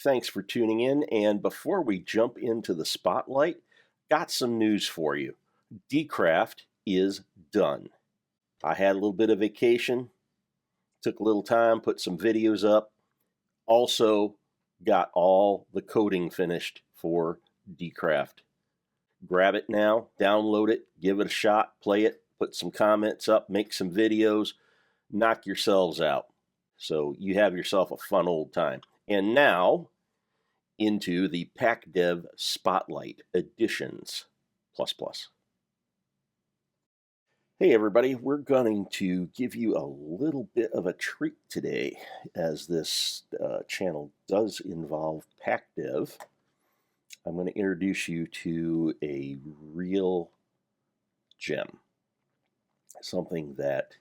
Thanks for tuning in, and before we jump into the spotlight, got some news for you. Dcraft is done. I had a little bit of vacation, took a little time, put some videos up, also got all the coding finished for Dcraft. Grab it now, download it, give it a shot, play it, put some comments up, make some videos, knock yourselves out. So you have yourself a fun old time. And now into the PackDev Spotlight Editions ++. Hey everybody, we're going to give you a little bit of a treat today, as this channel does involve PackDev. I'm going to introduce you to a real gem, something that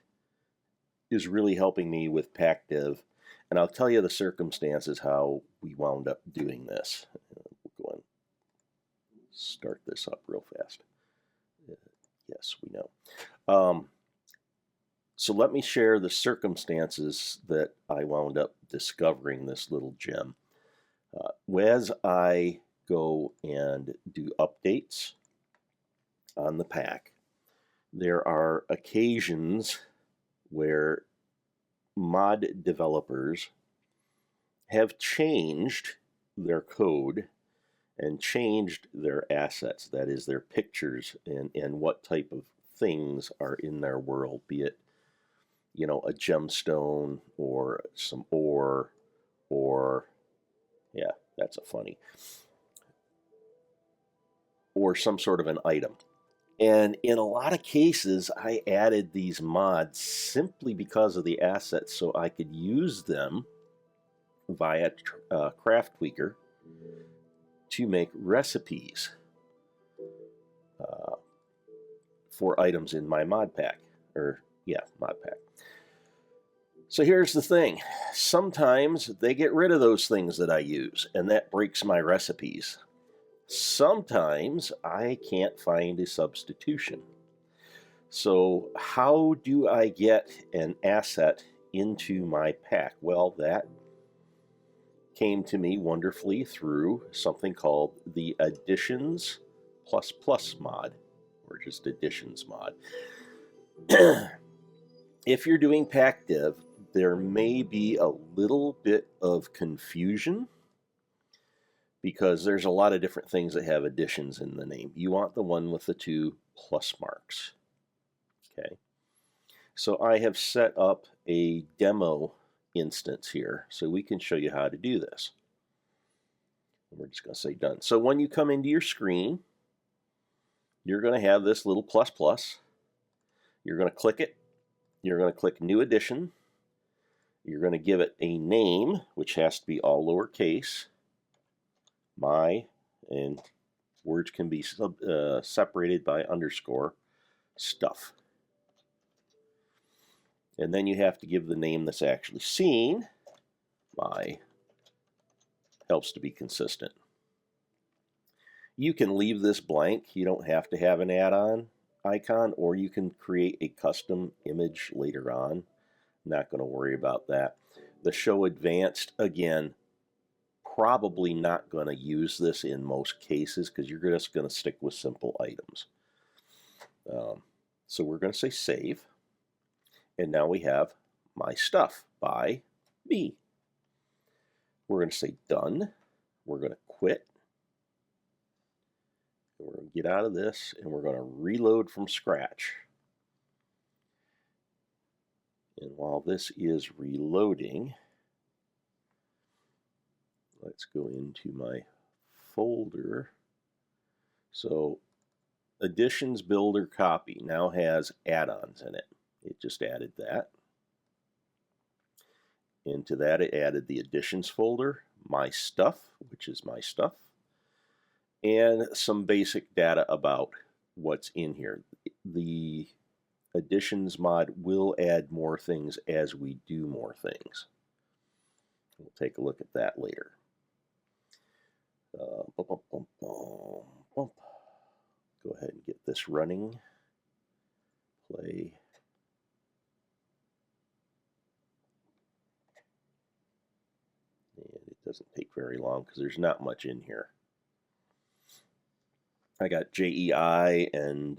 is really helping me with PackDev, and I'll tell you the circumstances how we wound up doing this. We'll go and start this up real fast. Yes, we know. So let me share the circumstances that I wound up discovering this little gem. As I go and do updates on the pack, there are occasions where mod developers have changed their code and changed their assets, that is their pictures and what type of things are in their world, be it, you know, a gemstone or some ore, or, yeah, that's a funny, or some sort of an item. And in a lot of cases, I added these mods simply because of the assets, so I could use them via Craft Tweaker to make recipes for items in my mod pack, mod pack. So here's the thing. Sometimes they get rid of those things that I use, and that breaks my recipes. Sometimes I can't find a substitution. So how do I get an asset into my pack? Well, that came to me wonderfully through something called the Additons ++ mod, or just Additions mod. If you're doing PackDev, there may be a little bit of confusion, because there's a lot of different things that have additions in the name. You want the one with the 2 plus marks. Okay. So I have set up a demo instance here so we can show you how to do this. And we're just going to say done. So when you come into your screen, you're going to have this little ++. You're going to click it. You're going to click New Addition. You're going to give it a name, which has to be all lowercase. And words can be separated by underscore, stuff. And then you have to give the name that's actually seen. Helps to be consistent. You can leave this blank. You don't have to have an add-on icon, or you can create a custom image later on. Not going to worry about that. The show advanced, again, probably not going to use this in most cases, because you're just going to stick with simple items. So we're going to say save, and now we have my stuff by me. We're going to say done. We're going to quit. And we're going to get out of this, and we're going to reload from scratch. And while this is reloading, let's go into my folder. So Additions Builder Copy now has add-ons in it. It just added that. Into that it added the Additions folder, my stuff, which is my stuff, and some basic data about what's in here. The Additions mod will add more things as we do more things. We'll take a look at that later. Go ahead and get this running. Play. And it Doesn't take very long because there's not much in here. I got JEI and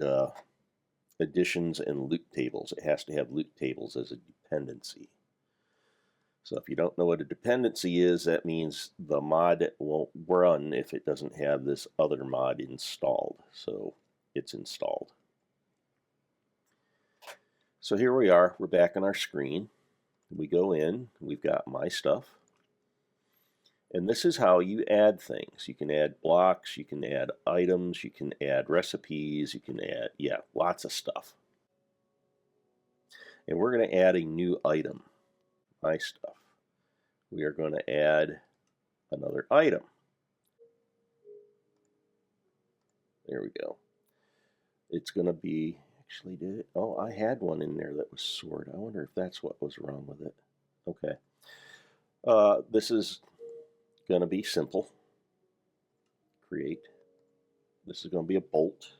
additions and loot tables. It has to have loot tables as a dependency. So if you don't know what a dependency is, that means the mod won't run if it doesn't have this other mod installed. So it's installed. So here we are. We're back on our screen. We go in. We've got my stuff. And this is how you add things. You can add blocks, you can add items, you can add recipes, you can add, yeah, lots of stuff. And we're going to add a new item, my stuff. We are going to add another item. There we go. It's going to be, actually did it? Oh, I had one in there that was sword. I wonder if that's what was wrong with it. Okay. This is going to be simple. Create. This is going to be a bolt.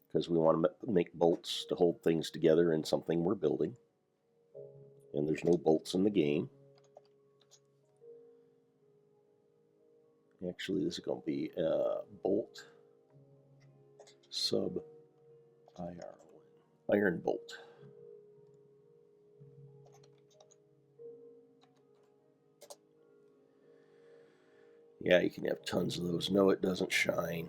Because we want to make bolts to hold things together in something we're building. And there's no bolts in the game. Actually, this is going to be a bolt sub iron bolt. Yeah, you can have tons of those. No, it doesn't shine.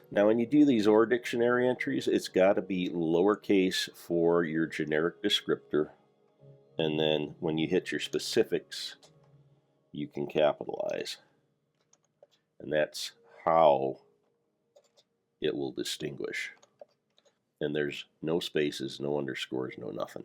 Now, when you do these OR dictionary entries, it's got to be lowercase for your generic descriptor. And then when you hit your specifics, you can capitalize. And that's how it will distinguish. And there's no spaces, no underscores, no nothing.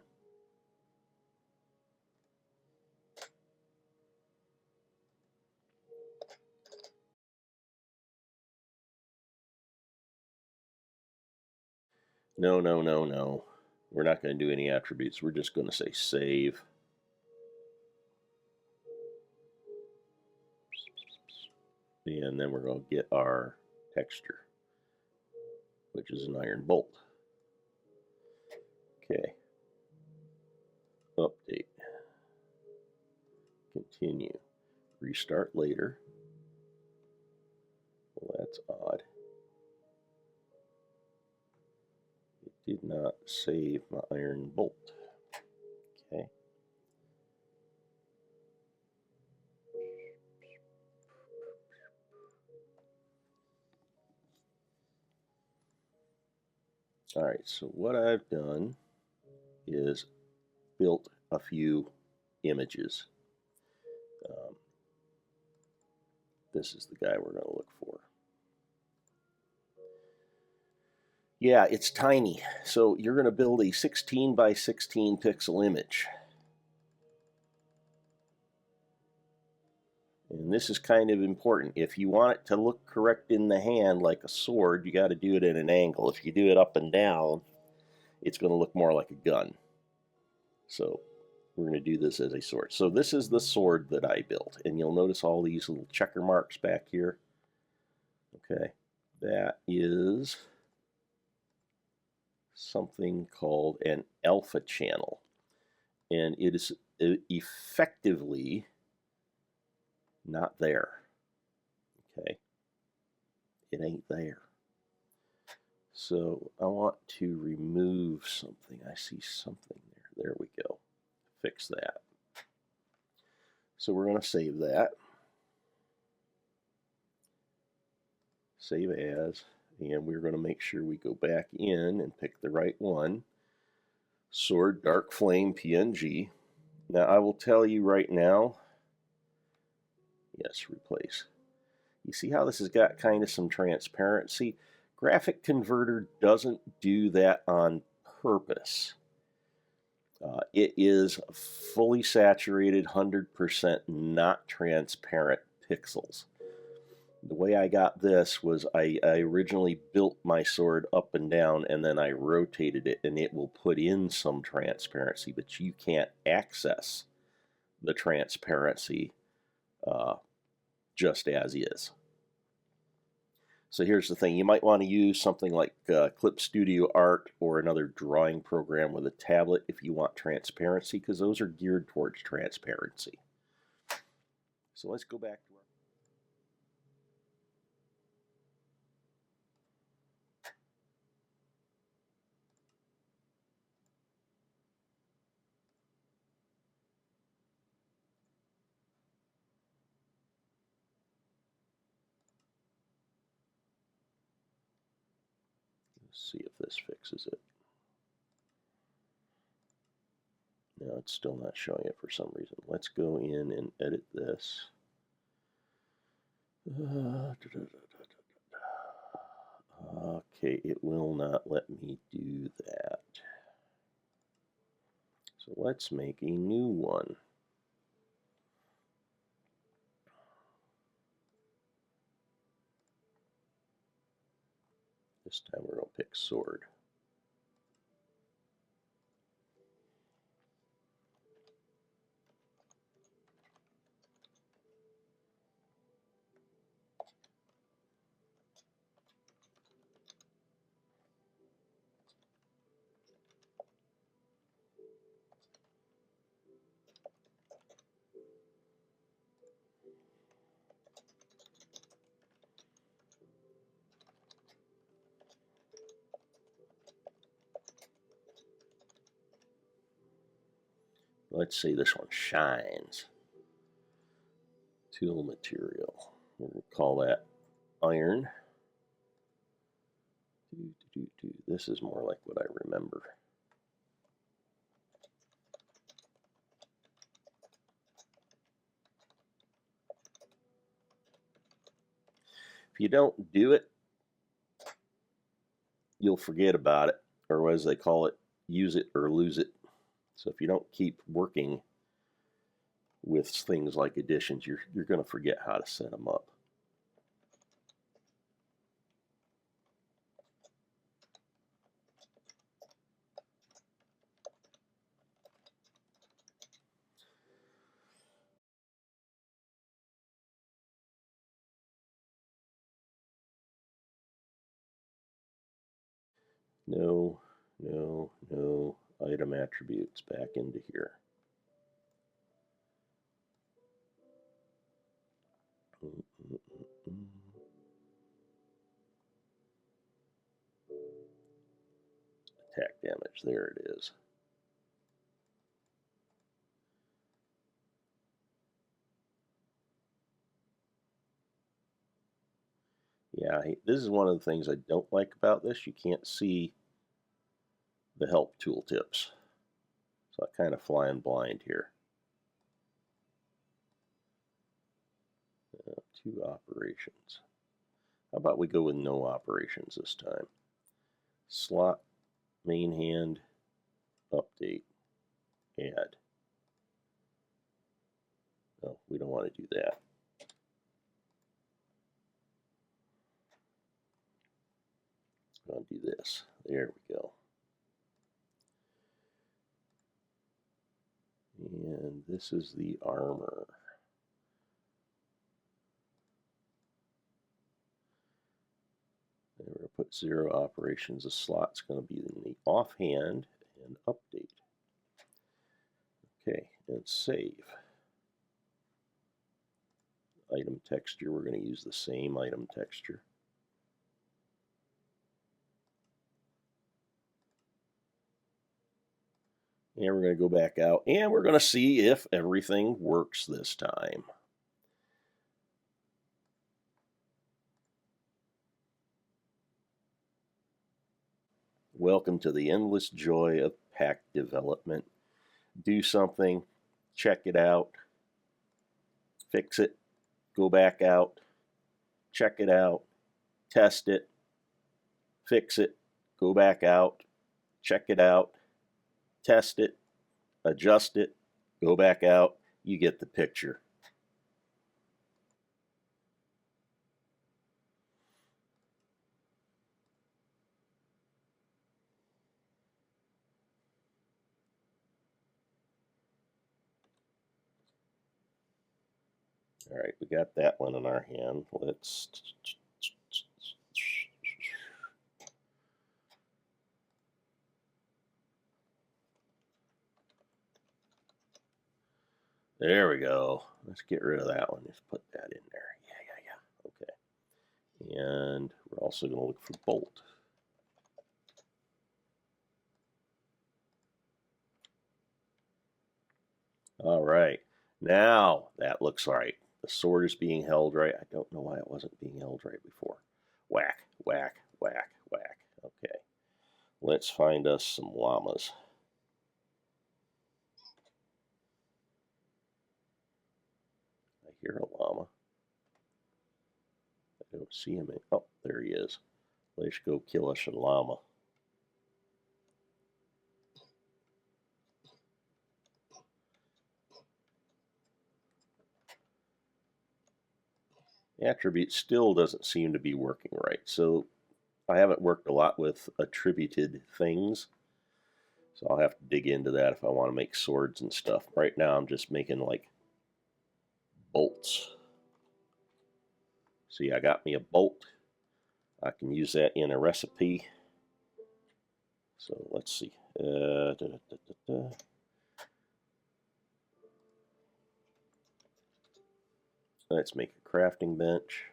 No, no, no, no. We're not going to do any attributes. We're just going to say save. And then we're going to get our texture, which is an iron bolt. Okay. Update. Continue. Restart later. Well, that's odd. It did not save my iron bolt. Okay. All right, so what I've done is built a few images. This is the guy we're going to look for. Yeah, it's tiny. So you're going to build a 16 by 16 pixel image. And this is kind of important. If you want it to look correct in the hand like a sword, you got to do it at an angle. If you do it up and down, it's going to look more like a gun. So we're going to do this as a sword. So this is the sword that I built. And you'll notice all these little checker marks back here. Okay, that is something called an alpha channel. And it is effectively not there. Okay, it ain't there. So I want to remove something. I see something there. There we go. Fix that. So we're going to save that. Save as. And we're going to make sure we go back in and pick the right one. Sword Dark Flame PNG. Now I will tell you right now. Yes, replace. You see how this has got kind of some transparency? Graphic Converter doesn't do that on purpose. It is fully saturated, 100% not transparent pixels. The way I got this was I originally built my sword up and down, and then I rotated it, and it will put in some transparency, but you can't access the transparency just as is. So here's the thing. You might want to use something like Clip Studio Art or another drawing program with a tablet if you want transparency, because those are geared towards transparency. So let's go back to our... Let's see if this fixes it. No, it's still not showing it for some reason. Let's go in and edit this. Okay, it will not let me do that. So let's make a new one. This time we're going to pick sword. Let's say this one shines. Tool material. We're going to call that iron. This is more like what I remember. If you don't do it, you'll forget about it, or as they call it, use it or lose it. So if you don't keep working with things like additions, you're going to forget how to set them up. No, no, no item attributes back into here. Attack damage, there it is. Yeah, this is one of the things I don't like about this. You can't see the help tooltips. So I kind of flying blind here. 2 operations. How about we go with no operations this time? Slot, main hand, update, add. No, we don't want to do that. I'll do this. There we go. And this is the armor. And we're going to put 0 operations. The slot's going to be in the offhand and update. Okay, and save. Item texture, we're going to use the same item texture. And we're going to go back out and we're going to see if everything works this time. Welcome to the endless joy of pack development. Do something, check it out, fix it, go back out, check it out, test it, fix it, go back out, check it out, test it, adjust it, go back out. You get the picture. All right, we got that one in our hand. Let's... There we go. Let's get rid of that one. Just put that in there. Yeah. Okay. And we're also going to look for bolt. All right. Now that looks right. The sword is being held right. I don't know why it wasn't being held right before. Whack, whack, whack, whack. Okay. Let's find us some llamas. I hear a llama. I don't see him. Oh, there he is. Let's go kill us a llama. The attribute still doesn't seem to be working right. So I haven't worked a lot with attributed things. So I'll have to dig into that if I want to make swords and stuff. Right now I'm just making like bolts. See, I got me a bolt. I can use that in a recipe. So let's see. Let's make a crafting bench.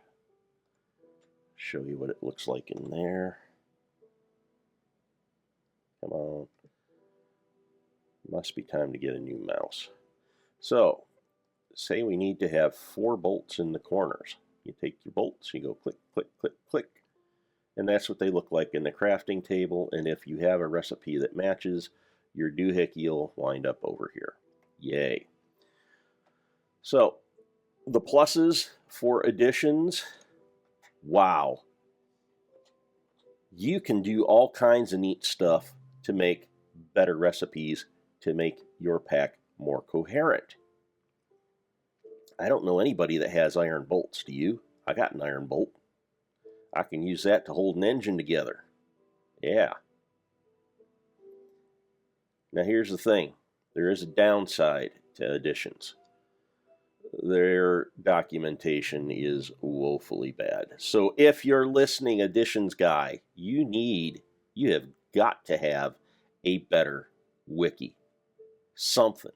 Show you what it looks like in there. Come on. Must be time to get a new mouse. So, say we need to have 4 bolts in the corners. You take your bolts, you go click, click, click, click. And that's what they look like in the crafting table. And if you have a recipe that matches, your doohickey will wind up over here. Yay. So, the pluses for additions, wow. You can do all kinds of neat stuff to make better recipes to make your pack more coherent. I don't know anybody that has iron bolts, do you? I got an iron bolt. I can use that to hold an engine together. Yeah. Now here's the thing. There is a downside to additions. Their documentation is woefully bad. So if you're listening, additions guy, you have got to have a better wiki. Something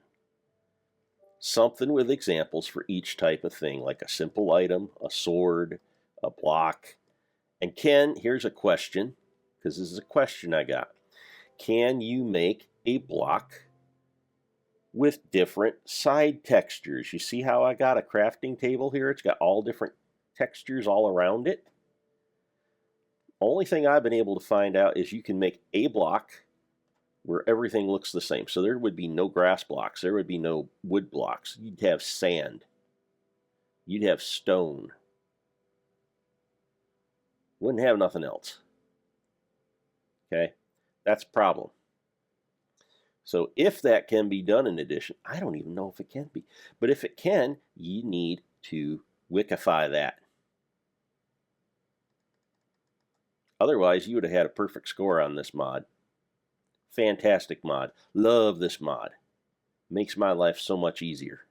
with examples for each type of thing, like a simple item, a sword, a block. And Ken, here's a question, because this is a question I got. Can you make a block with different side textures? You see how I got a crafting table here? It's got all different textures all around it. Only thing I've been able to find out is you can make a block where everything looks the same. So there would be no grass blocks. There would be no wood blocks. You'd have sand. You'd have stone. Wouldn't have nothing else. Okay? That's a problem. So if that can be done in addition, I don't even know if it can be. But if it can, you need to wikify that. Otherwise, you would have had a perfect score on this mod. Fantastic mod. Love this mod. Makes my life so much easier.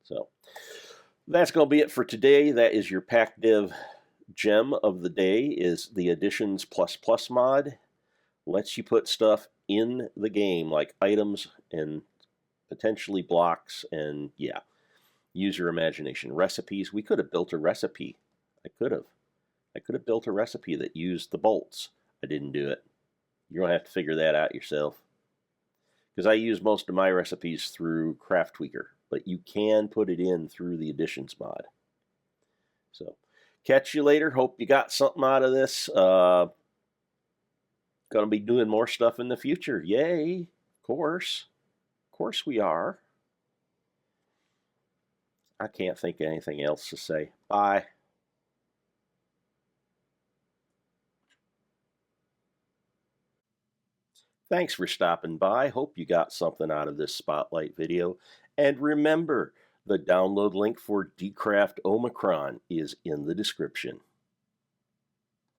So that's going to be it for today. That is your PackDev gem of the day, is the Additions ++ mod. Lets you put stuff in the game like items and potentially blocks, and yeah, use your imagination. Recipes. We could have built a recipe. I could have built a recipe that used the bolts. I didn't do it. You're going to have to figure that out yourself. Because I use most of my recipes through Craft Tweaker, but you can put it in through the Additions mod. So, catch you later. Hope you got something out of this. Going to be doing more stuff in the future. Yay. Of course. Of course we are. I can't think of anything else to say. Bye. Thanks for stopping by. Hope you got something out of this Spotlight video. And remember, the download link for Dcraft-Omicron is in the description.